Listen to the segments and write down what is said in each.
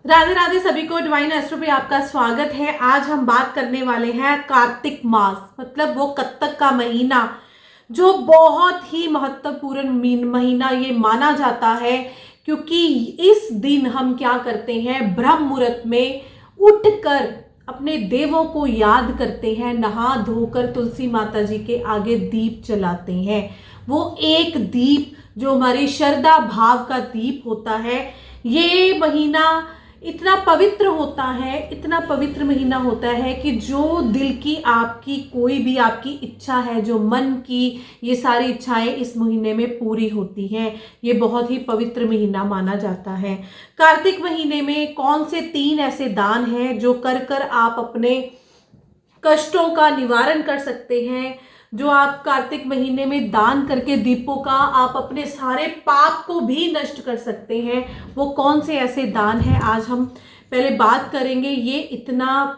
राधे राधे सभी को, divine astro पे आपका स्वागत है। आज हम बात करने वाले हैं कार्तिक मास, मतलब वो कत्तक का महीना जो बहुत ही महत्वपूर्ण महीना ये माना जाता है, क्योंकि इस दिन हम क्या करते हैं, ब्रह्म मुहूर्त में उठकर अपने देवों को याद करते हैं, नहा धोकर तुलसी माता जी के आगे दीप जलाते हैं। वो एक दीप जो हमारी श्रद्धा भाव का दीप होता है। ये महीना इतना पवित्र होता है, इतना पवित्र महीना होता है कि जो दिल की आपकी कोई भी आपकी इच्छा है, जो मन की ये सारी इच्छाएं इस महीने में पूरी होती हैं। ये बहुत ही पवित्र महीना माना जाता है। कार्तिक महीने में कौन से 3 ऐसे दान हैं जो कर कर आप अपने कष्टों का निवारण कर सकते हैं, जो आप कार्तिक महीने में दान करके दीपों का आप अपने सारे पाप को भी नष्ट कर सकते हैं। वो कौन से ऐसे दान हैं, आज हम पहले बात करेंगे। ये इतना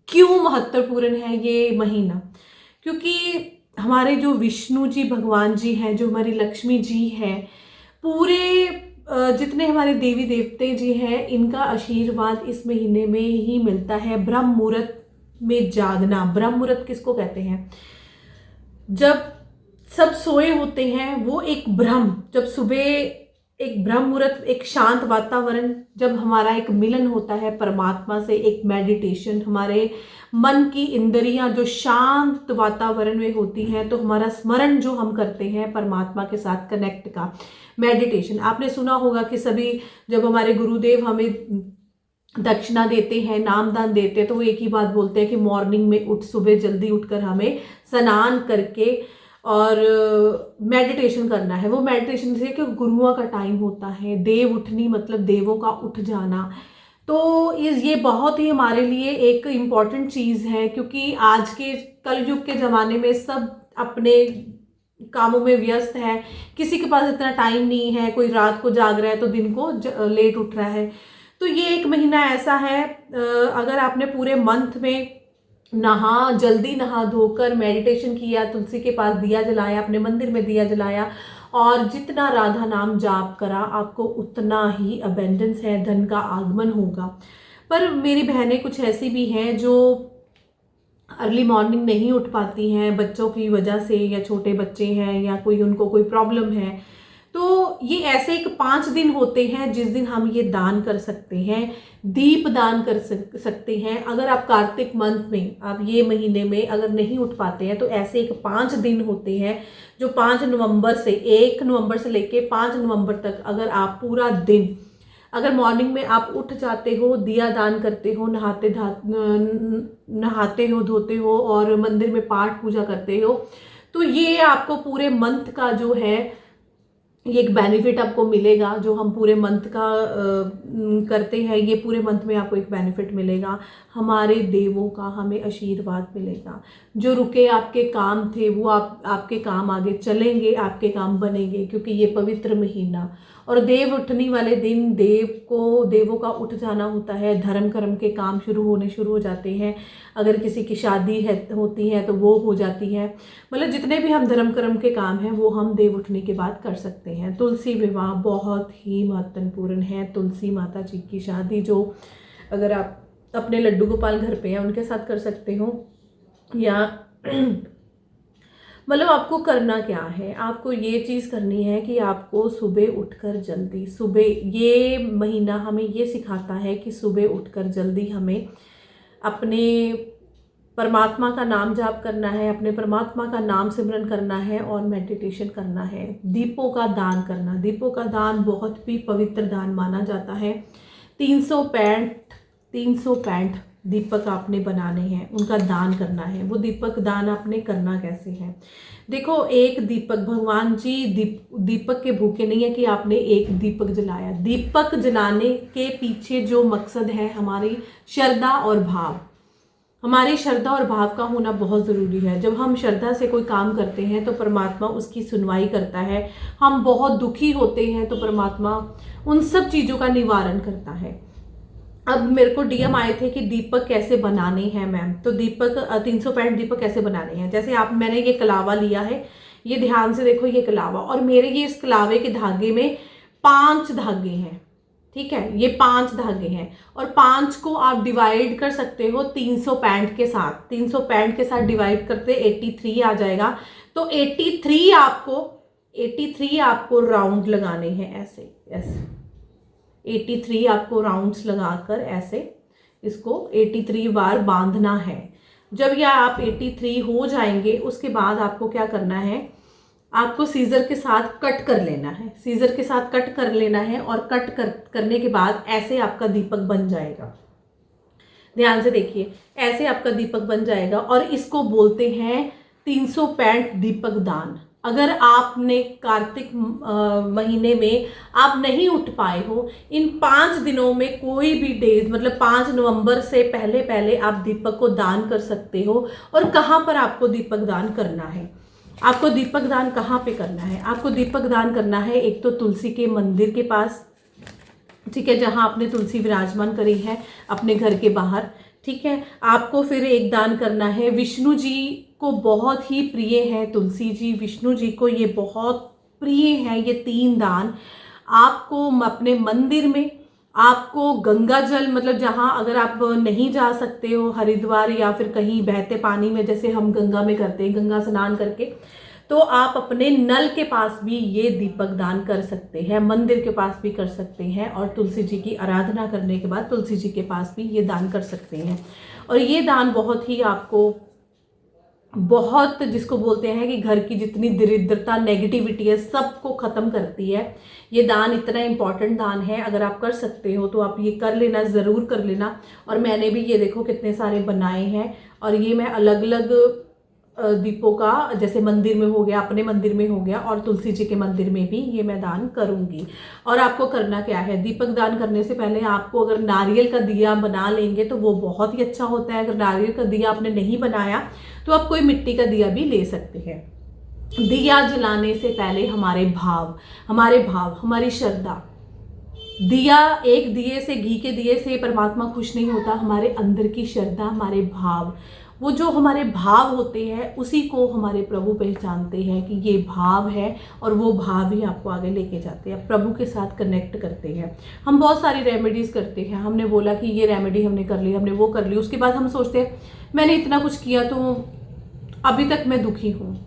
क्यों महत्वपूर्ण है ये महीना, क्योंकि हमारे जो विष्णु जी भगवान जी हैं, जो हमारी लक्ष्मी जी हैं, पूरे जितने हमारे देवी देवते जी हैं, इनका आशीर्वाद इस महीने में ही मिलता है। ब्रह्म मुहूर्त में जागना, ब्रह्म मुहूर्त किसको कहते हैं? जब सब सोए होते हैं, वो एक ब्रह्म, जब सुबह एक ब्रह्म मुहूर्त, एक शांत वातावरण, जब हमारा एक मिलन होता है परमात्मा से, एक मेडिटेशन, हमारे मन की इंद्रियां जो शांत वातावरण में होती हैं, तो हमारा स्मरण जो हम करते हैं परमात्मा के साथ कनेक्ट का मेडिटेशन। आपने सुना होगा कि सभी जब हमारे गुरुदेव हमें दक्षिणा देते हैं, नामदान देते हैं, तो वो एक ही बात बोलते हैं कि मॉर्निंग में सुबह जल्दी उठकर हमें स्नान करके और मेडिटेशन करना है। वो मेडिटेशन से कि गुरुओं का टाइम होता है, देव उठनी मतलब देवों का उठ जाना। तो ये बहुत ही हमारे लिए एक इम्पॉर्टेंट चीज़ है, क्योंकि आज के कलयुग के ज़माने में सब अपने कामों में व्यस्त है, किसी के पास इतना टाइम नहीं है, कोई रात को जाग रहा है तो दिन को लेट उठ रहा है। तो ये एक महीना ऐसा है, अगर आपने पूरे मंथ में जल्दी नहा धोकर मेडिटेशन किया, तुलसी के पास दिया जलाया, अपने मंदिर में दिया जलाया और जितना राधा नाम जाप करा, आपको उतना ही अबेंडेंस है, धन का आगमन होगा। पर मेरी बहनें कुछ ऐसी भी हैं जो अर्ली मॉर्निंग नहीं उठ पाती हैं, बच्चों की वजह से, या छोटे बच्चे हैं या कोई उनको कोई प्रॉब्लम है। तो ये ऐसे एक 5 दिन होते हैं जिस दिन हम ये दान कर सकते हैं, दीप दान कर सकते हैं। अगर आप कार्तिक मंथ में, आप ये महीने में अगर नहीं उठ पाते हैं, तो ऐसे एक 5 दिन होते हैं जो 5 नवंबर से 1 नवंबर से लेके 5 नवंबर तक, अगर आप पूरा दिन, अगर मॉर्निंग में आप उठ जाते हो, दिया दान करते हो, नहाते हो, धोते हो और मंदिर में पाठ पूजा करते हो, तो ये आपको पूरे मंथ का जो है ये एक बेनिफिट आपको मिलेगा। जो हम पूरे मंथ का करते हैं, ये पूरे मंथ में आपको एक बेनिफिट मिलेगा, हमारे देवों का हमें आशीर्वाद मिलेगा। जो रुके आपके काम थे वो आपके काम आगे चलेंगे, आपके काम बनेंगे, क्योंकि ये पवित्र महीना और देव उठनी वाले दिन देवों का उठ जाना होता है। धर्म कर्म के काम शुरू हो जाते हैं। अगर किसी की शादी होती है तो वो हो जाती है। मतलब जितने भी हम धर्म कर्म के काम हैं वो हम देव उठने के बाद कर सकते हैं। तुलसी विवाह बहुत ही महत्वपूर्ण है। तुलसी माता जी की शादी, जो अगर आप अपने लड्डू गोपाल घर पे हैं उनके साथ कर सकते हो, या मतलब आपको करना क्या है, आपको ये चीज़ करनी है कि आपको सुबह उठकर जल्दी, सुबह, ये महीना हमें ये सिखाता है कि सुबह उठकर जल्दी हमें अपने परमात्मा का नाम जाप करना है, अपने परमात्मा का नाम सिमरन करना है और मेडिटेशन करना है। दीपों का दान करना, दीपों का दान बहुत भी पवित्र दान माना जाता है। 365 दीपक आपने बनाने हैं, उनका दान करना है। वो दीपक दान आपने करना कैसे है? देखो, एक दीपक, भगवान जी दीपक के भूखे नहीं है कि आपने एक दीपक जलाया। दीपक जलाने के पीछे जो मकसद है, हमारी श्रद्धा और भाव, हमारी श्रद्धा और भाव का होना बहुत ज़रूरी है। जब हम श्रद्धा से कोई काम करते हैं तो परमात्मा उसकी सुनवाई करता है। हम बहुत दुखी होते हैं तो परमात्मा उन सब चीज़ों का निवारण करता है। अब मेरे को डीएम आए थे कि दीपक कैसे बनाने हैं मैम, तो दीपक 365 दीपक कैसे बनाने हैं। जैसे मैंने ये कलावा लिया है, ये ध्यान से देखो, ये कलावा, और मेरे ये इस कलावे के धागे में 5 धागे हैं। ठीक है, ये 5 धागे हैं और 5 को आप डिवाइड कर सकते हो 365 के साथ। 365 के साथ डिवाइड करते 83 आ जाएगा। तो 83 आपको राउंड लगाने हैं, ऐसे ऐसे 83 आपको राउंड्स लगाकर ऐसे इसको 83 बार बांधना है। जब यह आप 83 हो जाएंगे उसके बाद आपको क्या करना है, आपको सीजर के साथ कट कर लेना है। सीजर के साथ कट कर लेना है और करने के बाद ऐसे आपका दीपक बन जाएगा। ध्यान से देखिए, ऐसे आपका दीपक बन जाएगा और इसको बोलते हैं 365 दीपक दान। अगर आपने कार्तिक महीने में आप नहीं उठ पाए हो, इन 5 दिनों में कोई भी डेज मतलब 5 नवंबर से पहले पहले आप दीपक को दान कर सकते हो। और कहाँ पर आपको दीपक दान करना है, आपको दीपक दान कहाँ पे करना है, आपको दीपक दान करना है एक तो तुलसी के मंदिर के पास, ठीक है, जहाँ आपने तुलसी विराजमान करी है अपने घर के बाहर, ठीक है। आपको फिर एक दान करना है, विष्णु जी को बहुत ही प्रिय है तुलसी जी, विष्णु जी को ये बहुत प्रिय है ये 3 दान। आपको अपने मंदिर में आपको गंगा जल मतलब जहाँ अगर आप नहीं जा सकते हो हरिद्वार या फिर कहीं बहते पानी में जैसे हम गंगा में करते हैं, गंगा स्नान करके, तो आप अपने नल के पास भी ये दीपक दान कर सकते हैं, मंदिर के पास भी कर सकते हैं और तुलसी जी की आराधना करने के बाद तुलसी जी के पास भी ये दान कर सकते हैं। और ये दान बहुत ही आपको बहुत जिसको बोलते हैं कि घर की जितनी दरिद्रता नेगेटिविटी है सबको ख़त्म करती है। ये दान इतना इम्पॉर्टेंट दान है, अगर आप कर सकते हो तो आप ये कर लेना, ज़रूर कर लेना। और मैंने भी ये देखो कितने सारे बनाए हैं और ये मैं अलग अलग दीपों का जैसे मंदिर में हो गया, अपने मंदिर में हो गया और तुलसी जी के मंदिर में भी ये मैं दान करूँगी। और आपको करना क्या है, दीपक दान करने से पहले आपको अगर नारियल का दिया बना लेंगे तो वो बहुत ही अच्छा होता है। अगर नारियल का दिया आपने नहीं बनाया तो आप कोई मिट्टी का दिया भी ले सकते हैं। दिया जलाने से पहले हमारे भाव, हमारी श्रद्धा, दिया एक दिए से, घी के दिए से परमात्मा खुश नहीं होता। हमारे अंदर की श्रद्धा, हमारे भाव, वो जो हमारे भाव होते हैं उसी को हमारे प्रभु पहचानते हैं कि ये भाव है और वो भाव ही आपको आगे लेके जाते हैं, प्रभु के साथ कनेक्ट करते हैं। हम बहुत सारी रेमेडीज़ करते हैं, हमने बोला कि ये रेमेडी हमने कर ली, हमने वो कर ली, उसके बाद हम सोचते हैं मैंने इतना कुछ किया तो अभी तक मैं दुखी हूँ,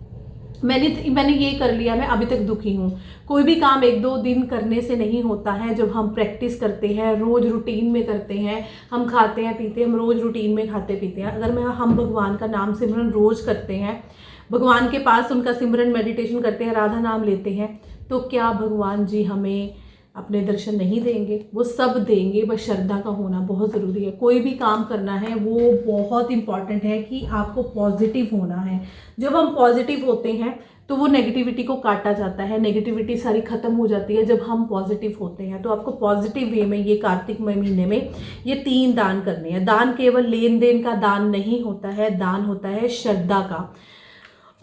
मैंने ये कर लिया, मैं अभी तक दुखी हूँ। कोई भी काम 1-2 दिन करने से नहीं होता है। जब हम प्रैक्टिस करते हैं, रोज़ रूटीन में करते हैं, हम खाते हैं पीते हैं, हम रोज़ रूटीन में खाते पीते हैं, अगर हम भगवान का नाम सिमरन रोज़ करते हैं, भगवान के पास उनका सिमरन मेडिटेशन करते हैं, राधा नाम लेते हैं, तो क्या भगवान जी हमें अपने दर्शन नहीं देंगे? वो सब देंगे, बस श्रद्धा का होना बहुत ज़रूरी है। कोई भी काम करना है वो बहुत इम्पॉर्टेंट है कि आपको पॉजिटिव होना है। जब हम पॉजिटिव होते हैं तो वो नेगेटिविटी को काटा जाता है, नेगेटिविटी सारी ख़त्म हो जाती है जब हम पॉजिटिव होते हैं। तो आपको पॉजिटिव वे में ये कार्तिक महीने में ये 3 दान करने हैं। दान केवल लेन देन का दान नहीं होता है, दान होता है श्रद्धा का।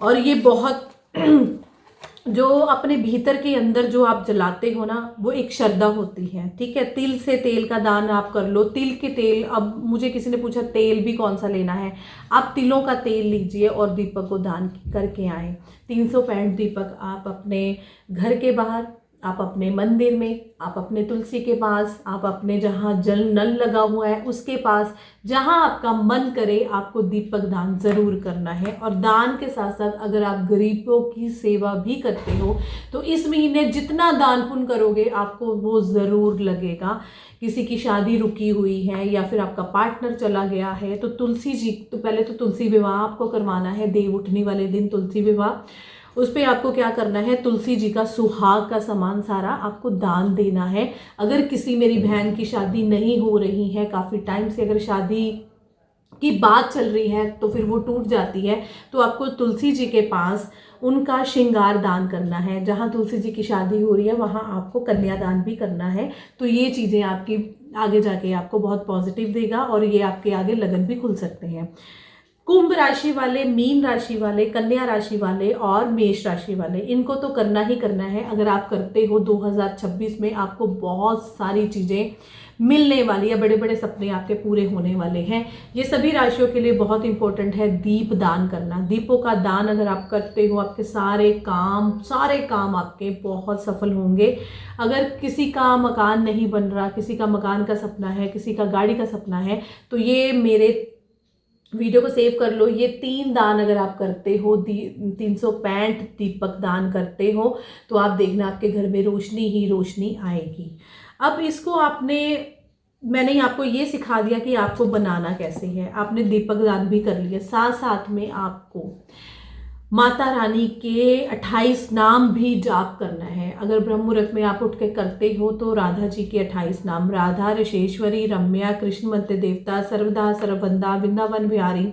और ये बहुत जो अपने भीतर के अंदर जो आप जलाते हो ना, वो एक श्रद्धा होती है, ठीक है। तिल से तेल का दान आप कर लो, तिल के तेल, अब मुझे किसी ने पूछा तेल भी कौन सा लेना है, आप तिलों का तेल लीजिए और दीपक को दान करके आए। 365 दीपक आप अपने घर के बाहर, आप अपने मंदिर में, आप अपने तुलसी के पास, आप अपने जहाँ जल नल लगा हुआ है उसके पास, जहाँ आपका मन करे आपको दीपक दान ज़रूर करना है। और दान के साथ साथ अगर आप गरीबों की सेवा भी करते हो तो इस महीने जितना दान पुण्य करोगे आपको वो ज़रूर लगेगा। किसी की शादी रुकी हुई है या फिर आपका पार्टनर चला गया है तो तुलसी जी, तो पहले तो तुलसी विवाह आपको करवाना है, देव उठनी वाले दिन तुलसी विवाह। उस पर आपको क्या करना है, तुलसी जी का सुहाग का सामान सारा आपको दान देना है। अगर किसी मेरी बहन की शादी नहीं हो रही है, काफ़ी टाइम से अगर शादी की बात चल रही है तो फिर वो टूट जाती है, तो आपको तुलसी जी के पास उनका श्रृंगार दान करना है। जहाँ तुलसी जी की शादी हो रही है वहाँ आपको कन्यादान भी करना है। तो ये चीज़ें आपकी आगे जाके आपको बहुत पॉजिटिव देगा और ये आपके आगे लगन भी खुल सकते हैं। कुंभ राशि वाले, मीन राशि वाले, कन्या राशि वाले और मेष राशि वाले, इनको तो करना ही करना है। अगर आप करते हो 2026 में आपको बहुत सारी चीज़ें मिलने वाली है, बड़े बड़े सपने आपके पूरे होने वाले हैं। ये सभी राशियों के लिए बहुत इंपॉर्टेंट है दीप दान करना। दीपों का दान अगर आप करते हो आपके सारे काम आपके बहुत सफल होंगे। अगर किसी का मकान नहीं बन रहा, किसी का मकान का सपना है, किसी का गाड़ी का सपना है, तो ये मेरे वीडियो को सेव कर लो। ये 3 दान अगर आप करते हो, 365 दीपक दान करते हो, तो आप देखना आपके घर में रोशनी ही रोशनी आएगी। अब इसको मैंने आपको ये सिखा दिया कि आपको बनाना कैसे है। आपने दीपक दान भी कर लिया, साथ साथ में आपको माता रानी के 28 नाम भी जाप करना है। अगर ब्रह्म मुहूर्त में आप उठ के करते हो तो राधा जी के 28 नाम, राधा, ऋषेश्वरी, रम्या, कृष्ण मध्य देवता, सर्वदा सर्वबंदा, वृंदावन बिहारी,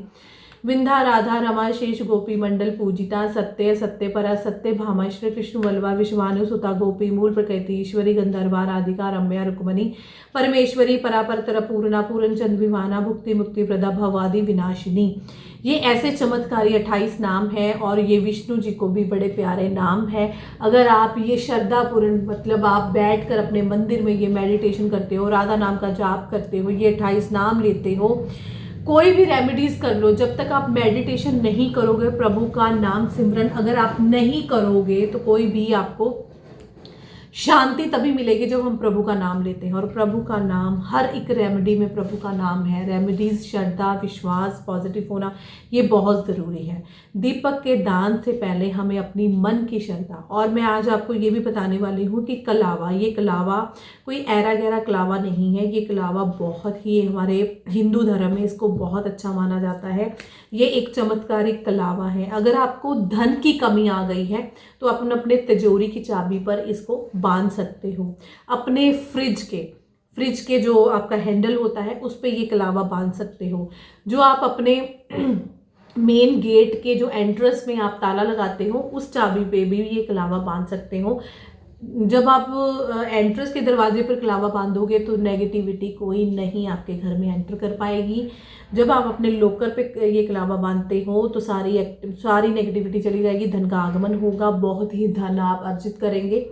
विंध्या राधा, रमा शेष गोपी मंडल पूजिता, सत्य सत्यपरा, सत्य भामा, श्री कृष्ण वल्लभा, विश्वानु सुता, गोपी मूल प्रकृति, ईश्वरी, गंधर्वा, राधिका, रम्या, रुक्मणी, परमेश्वरी, परापर पूर्णा, पूर्ण चंद विमाना, भुक्ति मुक्ति प्रदा, भवादि विनाशिनी। ये ऐसे चमत्कारी 28 नाम है और ये विष्णु जी को भी बड़े प्यारे नाम है। अगर आप ये श्रद्धापूर्ण, मतलब आप बैठ कर अपने मंदिर में ये मेडिटेशन करते हो, राधा नाम का जाप करते हो, ये 28 नाम लेते हो, कोई भी रेमेडीज कर लो, जब तक आप मेडिटेशन नहीं करोगे, प्रभु का नाम सिमरन अगर आप नहीं करोगे, तो कोई भी आपको शांति तभी मिलेगी जब हम प्रभु का नाम लेते हैं। और प्रभु का नाम, हर एक रेमेडी में प्रभु का नाम है। रेमेडीज, श्रद्धा, विश्वास, पॉजिटिव होना, ये बहुत ज़रूरी है। दीपक के दान से पहले हमें अपनी मन की श्रद्धा, और मैं आज आपको ये भी बताने वाली हूँ कि कलावा, ये कलावा कोई ऐरा गहरा कलावा नहीं है। ये कलावा बहुत ही, हमारे हिंदू धर्म में इसको बहुत अच्छा माना जाता है। ये एक चमत्कारिक कलावा है। अगर आपको धन की कमी आ गई है तो अपन अपने तिजोरी की चाबी पर इसको बांध सकते हो। अपने फ्रिज के जो आपका हैंडल होता है उस पे ये कलावा बांध सकते हो। जो आप अपने मेन गेट के जो एंट्रेंस में आप ताला लगाते हो उस चाबी पे भी ये कलावा बांध सकते हो। जब आप एंट्रेंस के दरवाजे पर कलावा बांधोगे तो नेगेटिविटी कोई नहीं आपके घर में एंटर कर पाएगी। जब आप अपने लॉकर पे ये कलावा बांधते हो तो सारी नेगेटिविटी चली जाएगी, धन का आगमन होगा, बहुत ही धन आप अर्जित करेंगे।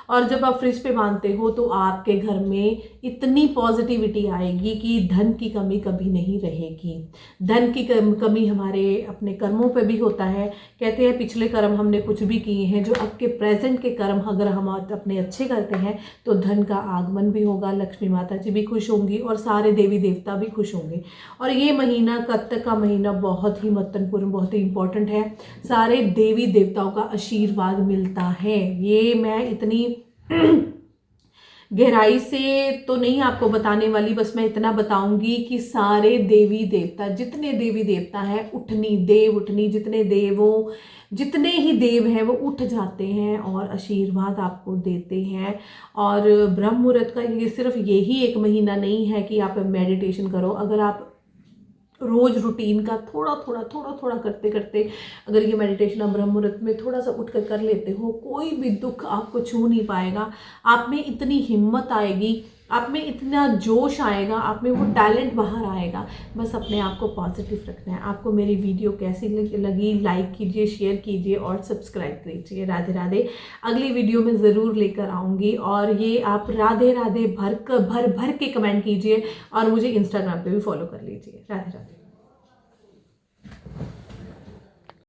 और जब आप फ्रिज पे बांधते हो तो आपके घर में इतनी पॉजिटिविटी आएगी कि धन की कमी कभी नहीं रहेगी। धन की कमी हमारे अपने कर्मों पे भी होता है। कहते हैं पिछले कर्म हमने कुछ भी किए हैं, जो आपके प्रेजेंट के कर्म अगर हम अपने अच्छे करते हैं तो धन का आगमन भी होगा, लक्ष्मी माता जी भी खुश होंगी और सारे देवी देवता भी खुश होंगे। और ये महीना, कत्तक का महीना, बहुत ही महत्वपूर्ण, बहुत ही इंपॉर्टेंट है। सारे देवी देवताओं का आशीर्वाद मिलता है। ये मैं इतनी गहराई से तो नहीं आपको बताने वाली, बस मैं इतना बताऊंगी कि सारे देवी देवता, जितने देवी देवता हैं, उठनी जितने ही देव हैं वो उठ जाते हैं और आशीर्वाद आपको देते हैं। और ब्रह्म मुहूर्त का ये सिर्फ यही एक महीना नहीं है कि आप मेडिटेशन करो। अगर आप रोज रूटीन का थोड़ा करते करते अगर ये मेडिटेशन आप ब्रह्म मुहूर्त में थोड़ा सा उठ कर लेते हो, कोई भी दुख आपको छू नहीं पाएगा। आप में इतनी हिम्मत आएगी, आप में इतना जोश आएगा, आप में वो टैलेंट बाहर आएगा। बस अपने आप को पॉजिटिव रखना है। आपको मेरी वीडियो कैसी लगी, लाइक कीजिए, शेयर कीजिए और सब्सक्राइब कीजिए। राधे राधे। अगली वीडियो में ज़रूर लेकर आऊँगी। और ये आप राधे राधे भर के कमेंट कीजिए और मुझे इंस्टाग्राम पे भी फॉलो कर लीजिए। राधे राधे।